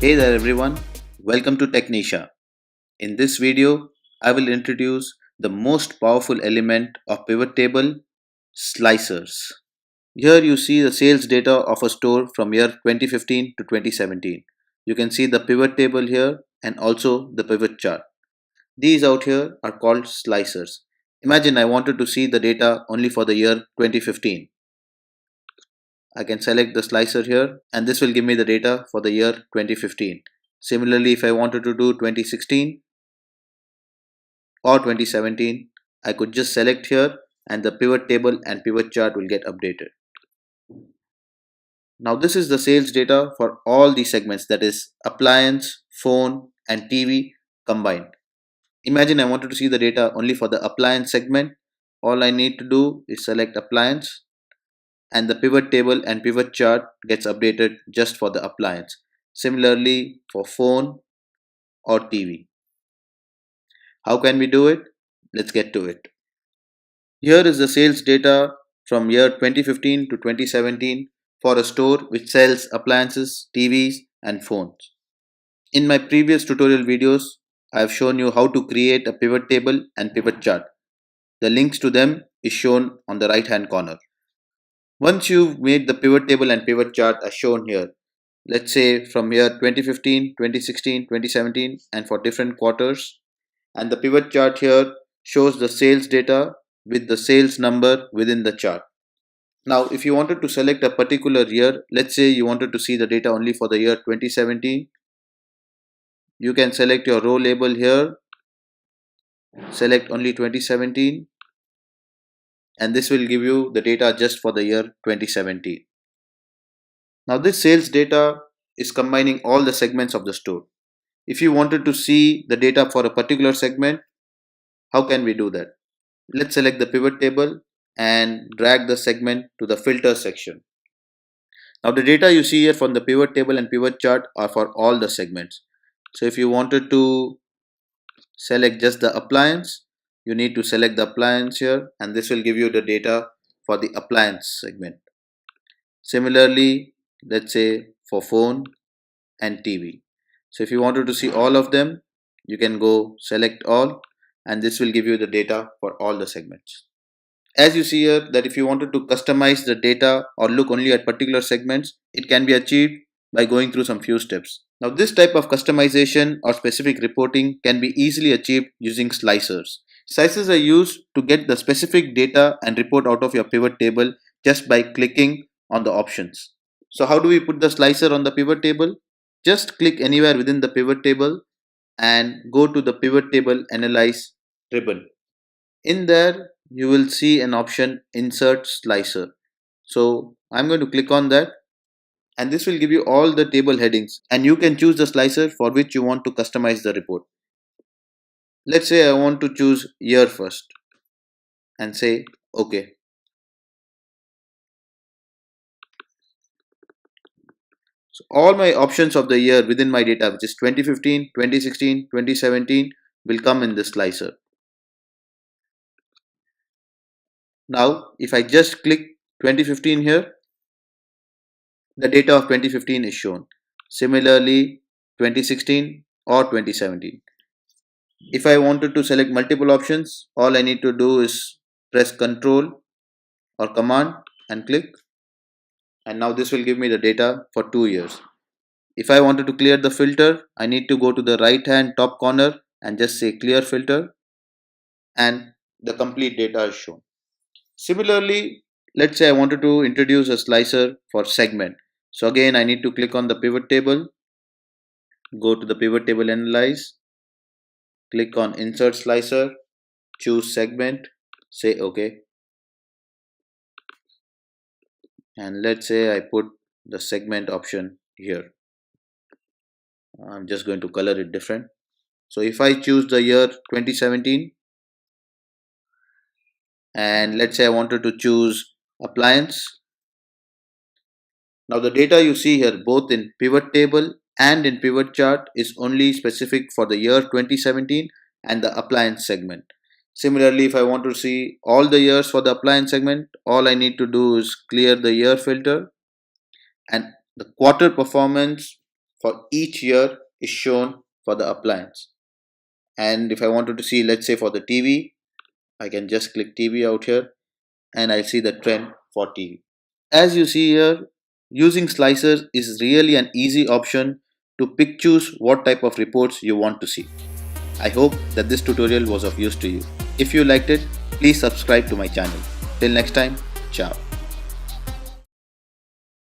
Hey there everyone, welcome to TEKnisha. In this video, I will introduce the most powerful element of pivot table, slicers. Here you see the sales data of a store from year 2015 to 2017. You can see the pivot table here and also the pivot chart. These out here are called slicers. Imagine I wanted to see the data only for the year 2015. I can select the slicer here and this will give me the data for the year 2015. Similarly, if I wanted to do 2016 or 2017, I could just select here and the pivot table and pivot chart will get updated. Now this is the sales data for all the segments, that is appliance, phone and TV combined. Imagine I wanted to see the data only for the appliance segment. All I need to do is select appliance and the pivot table and pivot chart gets updated just for the appliance. Similarly for phone or TV. How can we do it? Let's get to it. Here is the sales data from year 2015 to 2017 for a store which sells appliances, TVs and phones. In my previous tutorial videos, I have shown you how to create a pivot table and pivot chart. The links to them is shown on the right hand corner. Once you've made the pivot table and pivot chart as shown here, let's say from year 2015, 2016, 2017 and for different quarters, and the pivot chart here shows the sales data with the sales number within the chart. Now if you wanted to select a particular year, let's say you wanted to see the data only for the year 2017, you can select your row label here, select only 2017 and this will give you the data just for the year 2017. Now this sales data is combining all the segments of the store. If you wanted to see the data for a particular segment, how can we do that? Let's select the pivot table and drag the segment to the filter section. Now the data you see here from the pivot table and pivot chart are for all the segments. So if you wanted to select just the appliance, you need to select the appliance here and this will give you the data for the appliance segment. Similarly, let's say for phone and TV. So if you wanted to see all of them, you can go select all and this will give you the data for all the segments. As you see here that if you wanted to customize the data or look only at particular segments, it can be achieved by going through some few steps. Now this type of customization or specific reporting can be easily achieved using slicers. Slicers are used to get the specific data and report out of your pivot table just by clicking on the options. So how do we put the slicer on the pivot table? Just click anywhere within the pivot table and go to the pivot table analyze ribbon. In there you will see an option insert slicer. So I'm going to click on that and this will give you all the table headings and you can choose the slicer for which you want to customize the report. Let's say I want to choose year first and say OK. So all my options of the year within my data, which is 2015, 2016, 2017 will come in this slicer. Now if I just click 2015 here, the data of 2015 is shown. Similarly 2016 or 2017. If I wanted to select multiple options, all I need to do is press Ctrl or Command and click, and now this will give me the data for 2 years. If I wanted to clear the filter, I need to go to the right hand top corner and just say clear filter and the complete data is shown. Similarly, let's say I wanted to introduce a slicer for segment. So again I need to click on the pivot table, go to the pivot table analyze, click on insert slicer, choose segment, say OK, and let's say I put the segment option here. I'm just going to color it different. So if I choose the year 2017 and let's say I wanted to choose appliance, now the data you see here both in pivot table and in pivot chart is only specific for the year 2017 and the appliance segment. Similarly, if I want to see all the years for the appliance segment, all I need to do is clear the year filter and the quarter performance for each year is shown for the appliance. And if I wanted to see, let's say for the TV, I can just click TV out here and I'll see the trend for TV. As you see here, using slicers is really an easy option to pick choose what type of reports you want to see. I hope that this tutorial was of use to you. If you liked it, please subscribe to my channel. Till next time, ciao.